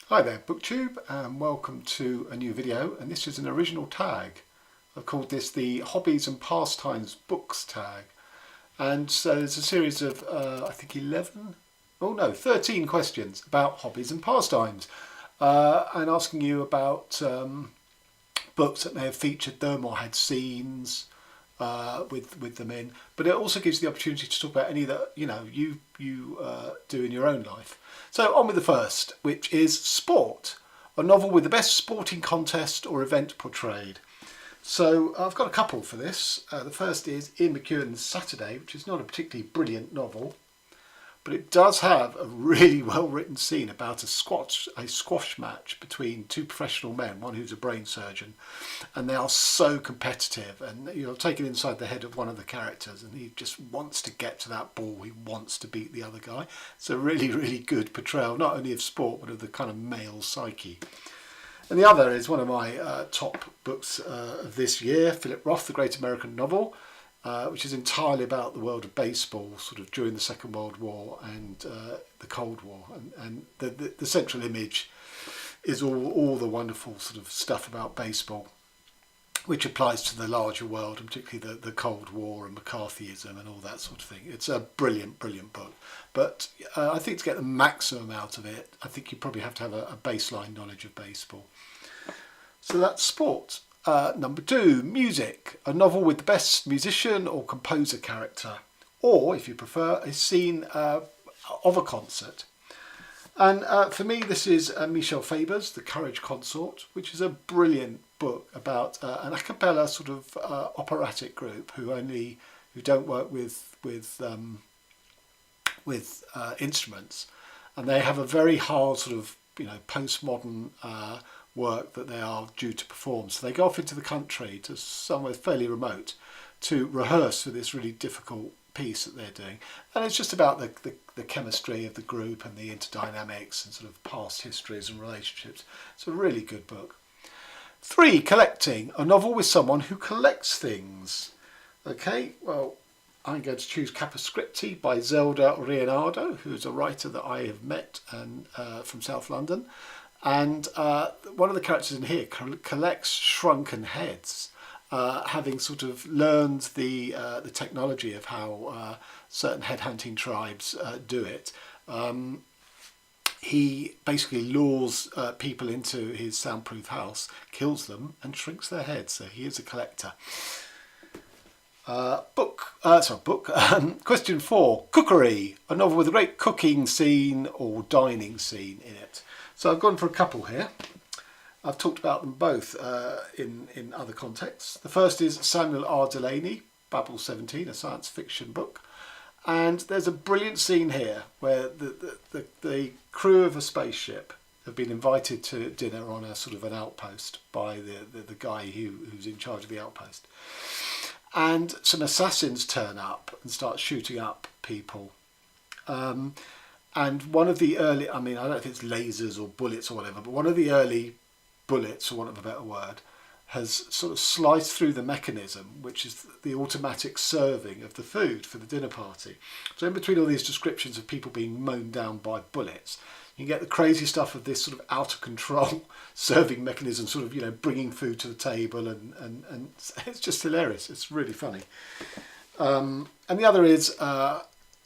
Hi there, Booktube, and welcome to a new video, and this is an original tag. I've called this the Hobbies and Pastimes Books tag, and so there's a series of I think 13 questions about hobbies and pastimes, and asking you about books that may have featured them or had scenes with them in, but it also gives you the opportunity to talk about any that you do in your own life. So on with the first, which is Sport, a novel with the best sporting contest or event portrayed. So I've got a couple for this. The first is Ian McEwan's Saturday, which is not a particularly brilliant novel, but it does have a really well written scene about a squash match between two professional men, one who's a brain surgeon, and they are so competitive, and you're taken inside the head of one of the characters, and he just wants to get to that ball, he wants to beat the other guy. It's a really, really good portrayal, not only of sport, but of the kind of male psyche. And the other is one of my top books of this year, Philip Roth, The Great American Novel, which is entirely about the world of baseball, sort of during the Second World War and the Cold War. And the central image is all the wonderful sort of stuff about baseball, which applies to the larger world, and particularly the Cold War and McCarthyism and all that sort of thing. It's a brilliant, brilliant book. But I think to get the maximum out of it, I think you probably have to have a baseline knowledge of baseball. So that's Sport. Number 2, Music, a novel with the best musician or composer character, or, if you prefer, a scene of a concert. And for me, this is Michel Faber's The Courage Consort, which is a brilliant book about an a cappella sort of operatic group who don't work with instruments, and they have a very hard sort of postmodern work that they are due to perform. So they go off into the country to somewhere fairly remote to rehearse for this really difficult piece that they're doing. And it's just about the chemistry of the group and the interdynamics and sort of past histories and relationships. It's a really good book. 3, Collecting, a novel with someone who collects things. Okay, well, I'm going to choose Capascripti by Zelda Leonardo, who's a writer that I have met and from South London. And one of the characters in here collects shrunken heads, having sort of learned the technology of how certain headhunting tribes do it. He basically lures people into his soundproof house, kills them, and shrinks their heads. So he is a collector. Question 4, Cookery, a novel with a great cooking scene or dining scene in it. So I've gone for a couple here. I've talked about them both in other contexts. The first is Samuel R. Delany, Babel 17, a science fiction book. And there's a brilliant scene here where the crew of a spaceship have been invited to dinner on a sort of an outpost by the guy who's in charge of the outpost. And some assassins turn up and start shooting up people. And one of the early, I don't know if it's lasers or bullets or whatever, but one of the early bullets, for want of a better word, has sort of sliced through the mechanism, which is the automatic serving of the food for the dinner party. So in between all these descriptions of people being mown down by bullets, you get the crazy stuff of this sort of out of control serving mechanism, sort of, bringing food to the table, and it's just hilarious. It's really funny. And the other is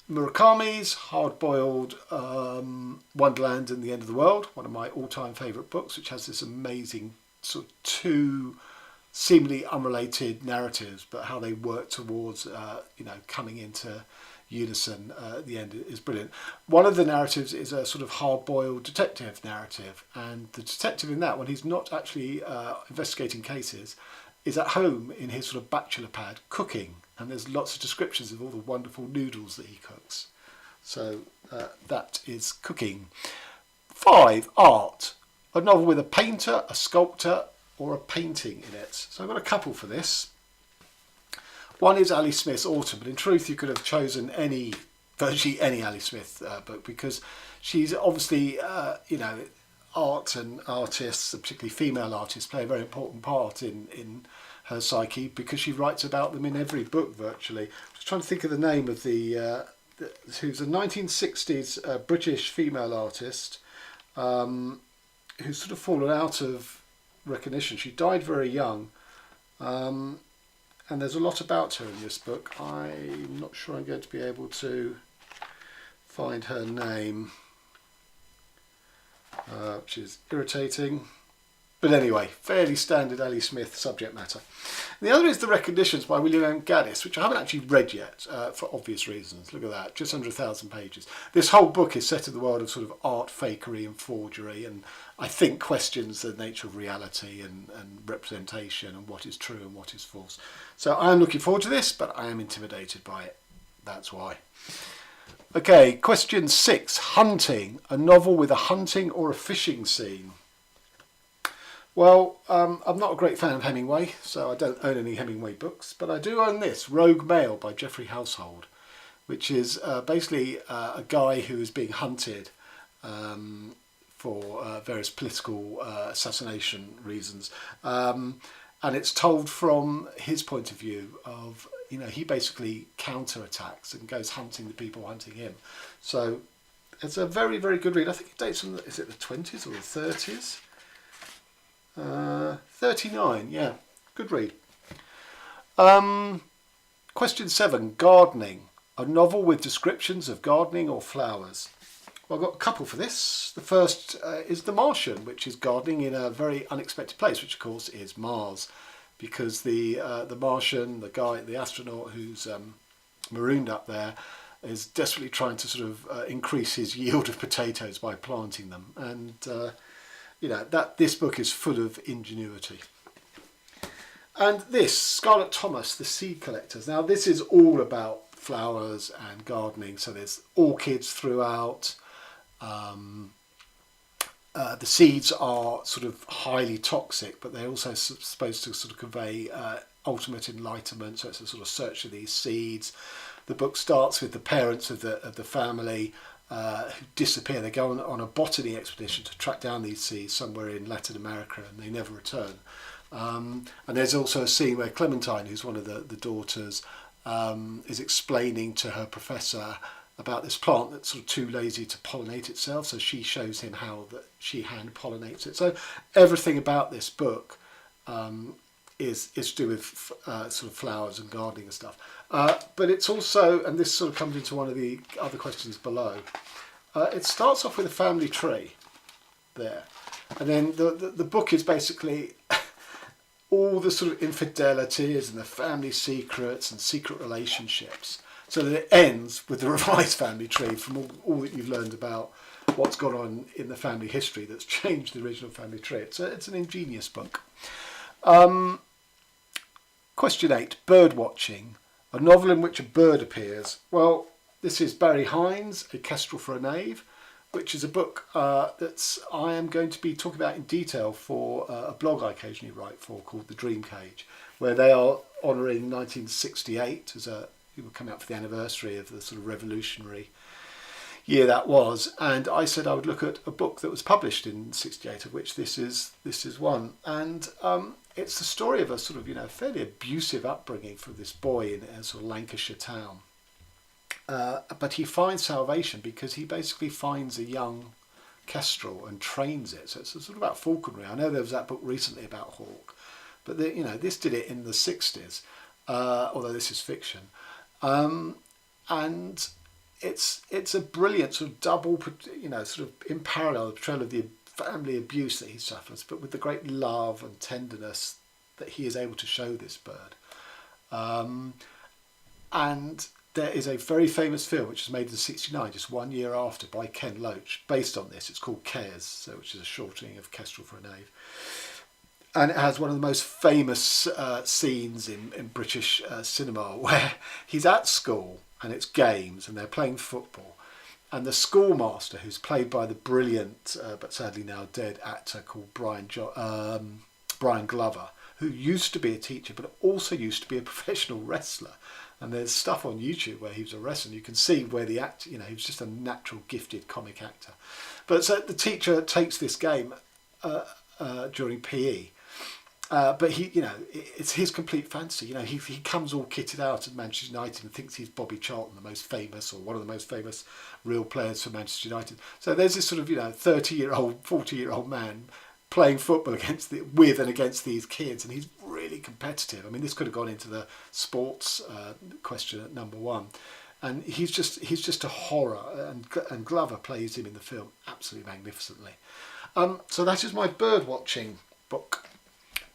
Murakami's hard-boiled Wonderland and the End of the World, one of my all-time favourite books, which has this amazing sort of two seemingly unrelated narratives, but how they work towards coming into unison at the end is brilliant. One of the narratives is a sort of hard-boiled detective narrative, and the detective in that, when he's not actually investigating cases, is at home in his sort of bachelor pad cooking, and there's lots of descriptions of all the wonderful noodles that he cooks. So that is Cooking. 5, Art, a novel with a painter, a sculptor, or a painting in it. So I've got a couple for this. One is Ali Smith's Autumn, but in truth you could have chosen virtually any Ali Smith book, because she's obviously, art and artists, particularly female artists, play a very important part in her psyche, because she writes about them in every book virtually. I'm just trying to think of the name of who's a 1960s British female artist who's sort of fallen out of recognition. She died very young, and there's a lot about her in this book. I'm not sure I'm going to be able to find her name, which is irritating. But anyway, fairly standard Ali Smith subject matter. And the other is The Recognitions by William M. Gaddis, which I haven't actually read yet, for obvious reasons. Look at that, just under 1,000 pages. This whole book is set in the world of sort of art fakery and forgery, and I think questions the nature of reality and representation and what is true and what is false. So I am looking forward to this, but I am intimidated by it. That's why. Okay, question 6. Hunting, a novel with a hunting or a fishing scene. Well, I'm not a great fan of Hemingway, so I don't own any Hemingway books, but I do own this, Rogue Male by Geoffrey Household, which is basically a guy who is being hunted for various political assassination reasons. And it's told from his point of view of, you know, he basically counterattacks and goes hunting the people hunting him. So it's a very, very good read. I think it dates from, is it the 20s or the 30s? 39, yeah, good read. Question 7, gardening, a novel with descriptions of gardening or flowers. Well, I've got a couple for this. The first is The Martian, which is gardening in a very unexpected place, which of course is Mars, because the Martian, the astronaut who's marooned up there, is desperately trying to sort of increase his yield of potatoes by planting them, and you know, this book is full of ingenuity. And this, Scarlett Thomas, The Seed Collectors. Now this is all about flowers and gardening, so there's orchids throughout. The seeds are sort of highly toxic, but they're also supposed to sort of convey ultimate enlightenment, so it's a sort of search of these seeds. The book starts with the parents of the family who disappear. They go on a botany expedition to track down these seeds somewhere in Latin America, and they never return. And there's also a scene where Clementine, who's one of the daughters, is explaining to her professor about this plant that's sort of too lazy to pollinate itself, so she shows him how that she hand pollinates it. So everything about this book is to do with sort of flowers and gardening and stuff. But it's also, and this sort of comes into one of the other questions below, it starts off with a family tree there, and then the book is basically all the sort of infidelities and the family secrets and secret relationships, so that it ends with the revised family tree from all that you've learned about what's gone on in the family history that's changed the original family tree. It's an ingenious book. Question 8, Birdwatching, a novel in which a bird appears. Well, this is Barry Hines, A Kestrel for a Knave, which is a book that I am going to be talking about in detail for a blog I occasionally write for called The Dream Cage, where they are honouring 1968 as it will come out for the anniversary of the sort of revolutionary year that was, and I said I would look at a book that was published in 68, of which this is one, and it's the story of a sort of, you know, fairly abusive upbringing for this boy in a sort of Lancashire town. But he finds salvation because he basically finds a young kestrel and trains it. So it's sort of about falconry. I know there was that book recently about hawk, but you know, this did it in the 60s, although this is fiction. And it's a brilliant sort of double, you know, sort of in parallel, the portrayal of the family abuse that he suffers, but with the great love and tenderness that he is able to show this bird. And there is a very famous film which was made in '69, just 1 year after, by Ken Loach, based on this. It's called Kes, so which is a shortening of Kestrel for a Knave. And it has one of the most famous scenes in British cinema, where he's at school and it's games and they're playing football. And the schoolmaster, who's played by the brilliant, but sadly now dead actor called Brian Glover, who used to be a teacher, but also used to be a professional wrestler. And there's stuff on YouTube where he was a wrestler. You can see where the actor, you know, he was just a natural gifted comic actor. But so the teacher takes this game during PE. But he, it's his complete fantasy. He comes all kitted out at Manchester United and thinks he's Bobby Charlton, the most famous, or one of the most famous real players for Manchester United. So there's this sort of 30-year-old, 40-year-old man playing football with and against these kids, and he's really competitive. I mean, this could have gone into the sports question at number one, and he's just a horror, and Glover plays him in the film absolutely magnificently. So that is my bird watching book.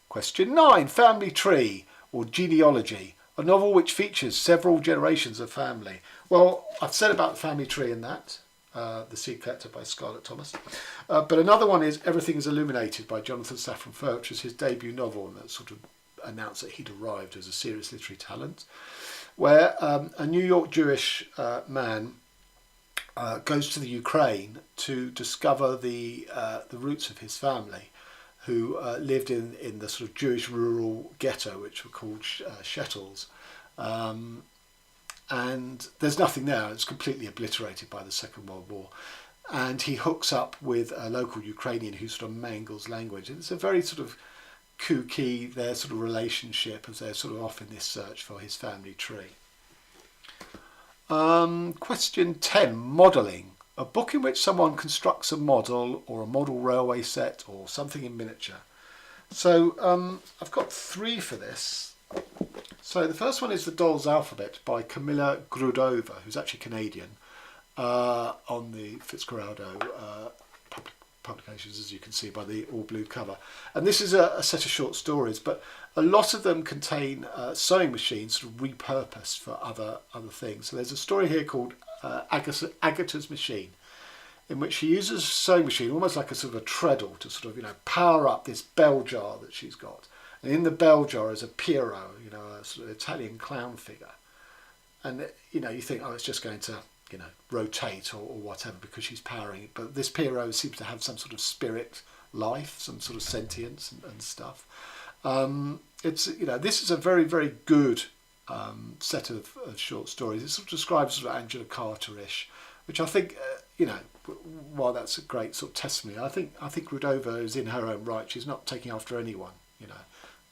Question 9, Family Tree or Genealogy, a novel which features several generations of family. Well, I've said about the family tree in that, The Seed Collector by Scarlett Thomas. But another one is Everything is Illuminated by Jonathan Safran Foer, which was his debut novel, and that sort of announced that he'd arrived as a serious literary talent, where a New York Jewish man goes to the Ukraine to discover the roots of his family, who lived in the sort of Jewish rural ghetto, which were called shetels. And there's nothing there. It's completely obliterated by the Second World War. And he hooks up with a local Ukrainian who sort of mangles language. And it's a very sort of kooky, their sort of relationship as they're sort of off in this search for his family tree. Question 10, Modelling. A book in which someone constructs a model or a model railway set or something in miniature. So I've got 3 for this. So the first one is The Doll's Alphabet by Camilla Grudova, who's actually Canadian, on the Fitzcarraldo publications, as you can see by the all blue cover. And this is a set of short stories, but a lot of them contain sewing machines sort of repurposed for other things. So there's a story here called Agatha's Machine, in which she uses a sewing machine almost like a sort of a treadle to sort of power up this bell jar that she's got, and in the bell jar is a Piero, a sort of Italian clown figure, and you think, oh, it's just going to rotate or whatever because she's powering it, but this Piero seems to have some sort of spirit life, some sort of sentience and stuff. It's this is a very, very good set of short stories. It sort of describes sort of Angela Carter-ish, which I think, while that's a great sort of testimony, I think Rudova is in her own right. She's not taking after anyone.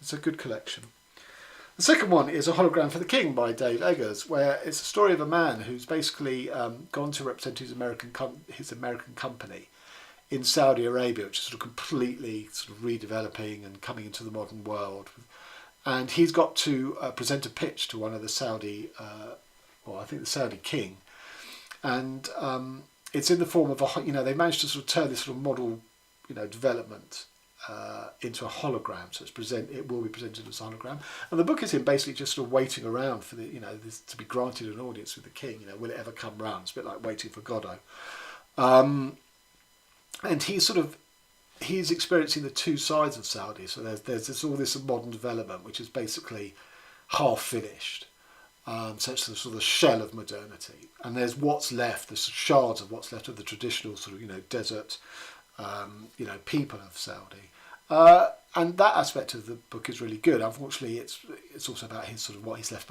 It's a good collection. The second one is A Hologram for the King by Dave Eggers, where it's a story of a man who's basically gone to represent his American company in Saudi Arabia, which is sort of completely sort of redeveloping and coming into the modern world. And he's got to present a pitch to one of the Saudi, I think the Saudi king. And it's in the form of they managed to sort of turn this sort of model, development into a hologram. So it will be presented as a hologram. And the book is him basically just sort of waiting around for this to be granted an audience with the king. Will it ever come round? It's a bit like waiting for Godot. And he's experiencing the two sides of Saudi. So there's all this modern development, which is basically half finished. So it's the sort of shell of modernity. And there's what's left, the shards of what's left of the traditional sort of, desert, people of Saudi. And that aspect of the book is really good. Unfortunately, it's also about his sort of what he's left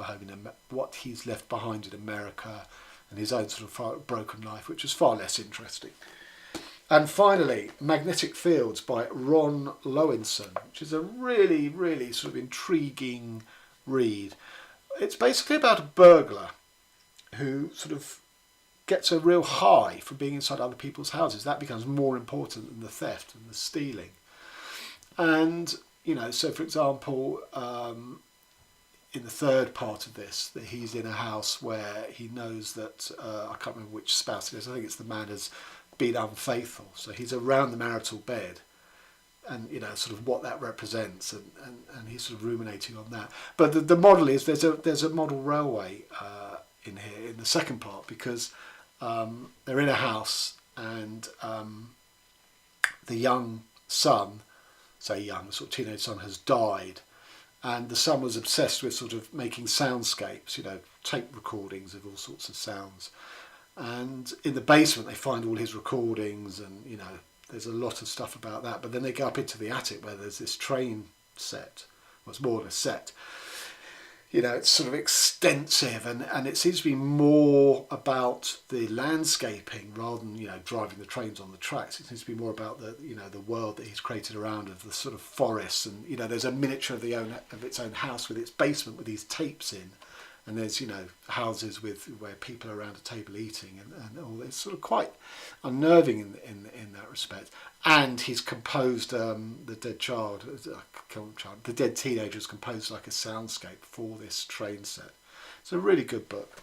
behind in America, and his own sort of broken life, which is far less interesting. And finally, Magnetic Fields by Ron Lowinson, which is a really, really sort of intriguing read. It's basically about a burglar who sort of gets a real high from being inside other people's houses. That becomes more important than the theft and the stealing. And, so for example, in the third part of this, that he's in a house where he knows that, I can't remember which spouse it is, I think it's the man has been unfaithful. So he's around the marital bed and, sort of what that represents, and he's sort of ruminating on that. But the model is, there's a model railway in here in the second part, because they're in a house and the young son, the sort of teenage son, has died, and the son was obsessed with sort of making soundscapes, tape recordings of all sorts of sounds. And in the basement they find all his recordings, and there's a lot of stuff about that. But then they go up into the attic where there's this train set. Well, it's more than a set. you know, it's sort of extensive, and it seems to be more about the landscaping rather than, you know, driving the trains on the tracks. It seems to be more about the, you know, the world that he's created around of the sort of forests, and, you know, there's a miniature of its own house with its basement with these tapes in, and there's, you know, houses with where people are around a table eating, and all this, sort of quite unnerving in that respect. And he's composed the dead teenager's composed like a soundscape for this train set. It's a really good book.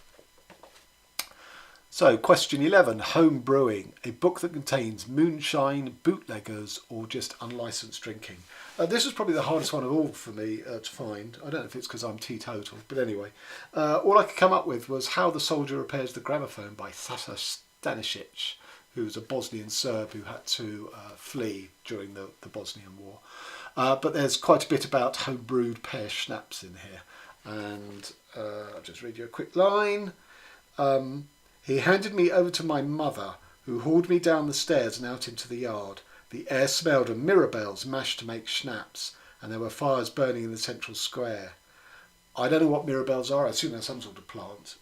So, question 11, Home Brewing, a book that contains moonshine, bootleggers, or just unlicensed drinking. This was probably the hardest one of all for me to find. I don't know if it's because I'm teetotal, but anyway. All I could come up with was How the Soldier Repairs the Gramophone by Sasa Stanisic, who was a Bosnian Serb who had to flee during the Bosnian War. But there's quite a bit about home-brewed pear schnapps in here. And I'll just read you a quick line. He handed me over to my mother, who hauled me down the stairs and out into the yard. The air smelled of mirabelles mashed to make schnapps, and there were fires burning in the central square. I don't know what mirabelles are. I assume they're some sort of plant.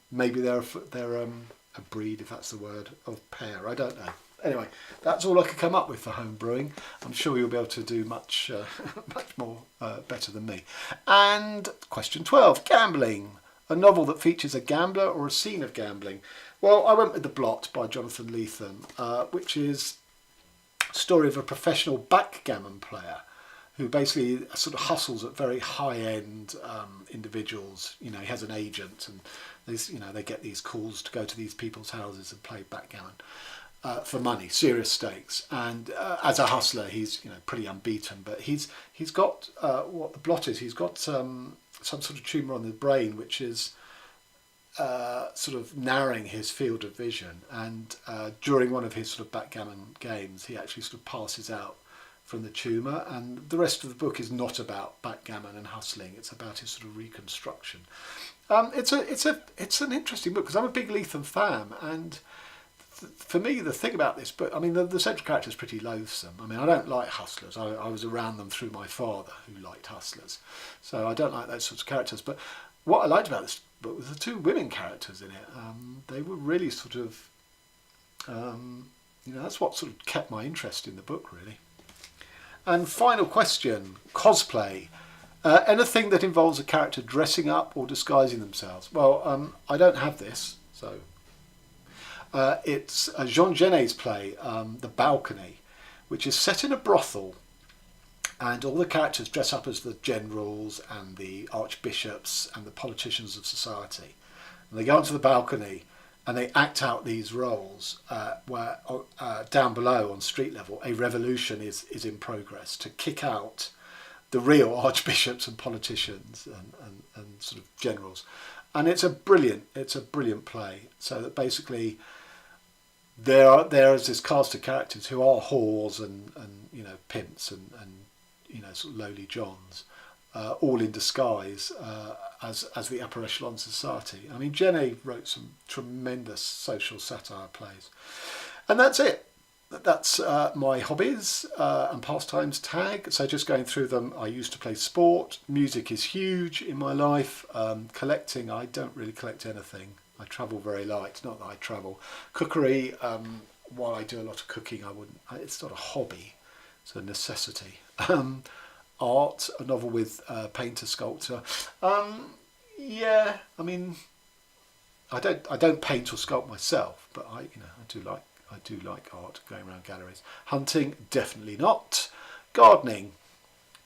Maybe they're a breed, if that's the word, of pear. I don't know. Anyway, that's all I could come up with for home brewing. I'm sure you'll be able to do much more better than me. And question 12, Gambling. A novel that features a gambler or a scene of gambling. Well, I went with The Blot by Jonathan Lethem, which is a story of a professional backgammon player who basically sort of hustles at very high-end individuals. You know, he has an agent, and they get these calls to go to these people's houses and play backgammon for money, serious stakes. And as a hustler, he's, you know, pretty unbeaten. But he's got what The Blot is. He's got some sort of tumour on the brain, which is sort of narrowing his field of vision. And during one of his sort of backgammon games, he actually sort of passes out from the tumour. And the rest of the book is not about backgammon and hustling. It's about his sort of reconstruction. It's an interesting book because I'm a big Lethem fan, and for me, the thing about this book, I mean, the central character is pretty loathsome. I mean, I don't like hustlers. I was around them through my father, who liked hustlers. So I don't like those sorts of characters. But what I liked about this book was the two women characters in it. They were really sort of, that's what sort of kept my interest in the book, really. And final question, cosplay. Anything that involves a character dressing up or disguising themselves. Well, I don't have this, so... it's Jean Genet's play, The Balcony, which is set in a brothel, and all the characters dress up as the generals and the archbishops and the politicians of society. And they go onto the balcony and they act out these roles where down below on street level a revolution is in progress to kick out the real archbishops and politicians and sort of generals. And it's a brilliant play. So that basically there is this cast of characters who are whores and pimps and sort of lowly johns, all in disguise as the upper echelon society. I mean, Genet wrote some tremendous social satire plays, and that's it. That's my hobbies and pastimes tag. So just going through them, I used to play sport. Music is huge in my life. Collecting, I don't really collect anything. I travel very light, not that I travel. Cookery, while I do a lot of cooking, it's not a hobby, it's a necessity. Art, a novel with painter, sculptor. Yeah, I mean, I don't paint or sculpt myself, but I do like art, going around galleries. Hunting, definitely not. Gardening,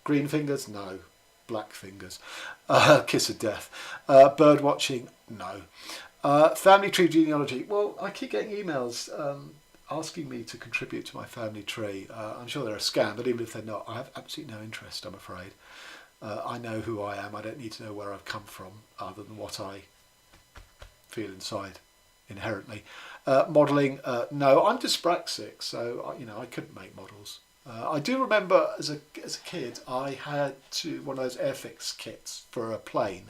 green fingers, no. Black fingers. Kiss of death. Bird watching, no. Family tree genealogy. Well, I keep getting emails asking me to contribute to my family tree. I'm sure they're a scam, but even if they're not, I have absolutely no interest, I'm afraid. I know who I am. I don't need to know where I've come from, other than what I feel inside inherently. Modelling, no. I'm dyspraxic, so I couldn't make models. I do remember as a kid, I had one of those Airfix kits for a plane.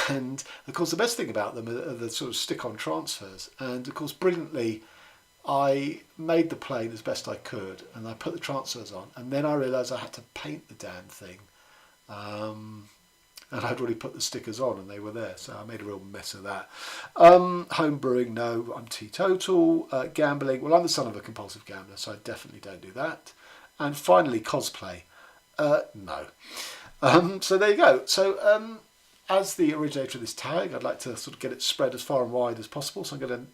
And of course the best thing about them are the sort of stick-on transfers, and of course brilliantly I made the plane as best I could and I put the transfers on, and then I realised I had to paint the damn thing. and I'd already put the stickers on and they were there, so I made a real mess of that. Home brewing, no, I'm teetotal. Gambling, well, I'm the son of a compulsive gambler, so I definitely don't do that. And finally, cosplay, no. So there you go. So as the originator of this tag, I'd like to sort of get it spread as far and wide as possible, so I'm going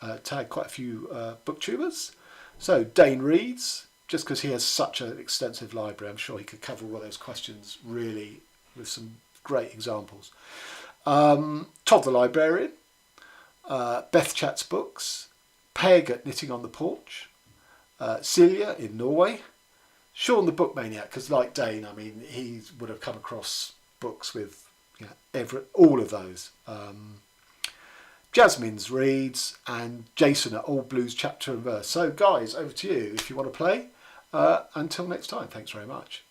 to tag quite a few booktubers. So Dane Reads, just because he has such an extensive library, I'm sure he could cover all those questions really with some great examples. Todd the Librarian, Beth Chats Books, Peg at Knitting on the Porch, Celia in Norway, Sean the Book Maniac, because like Dane, I mean, he would have come across books with all of those. Jasmine's Reads, and Jason at Old Blues Chapter and Verse. So guys, over to you if you want to play. Until next time, thanks very much.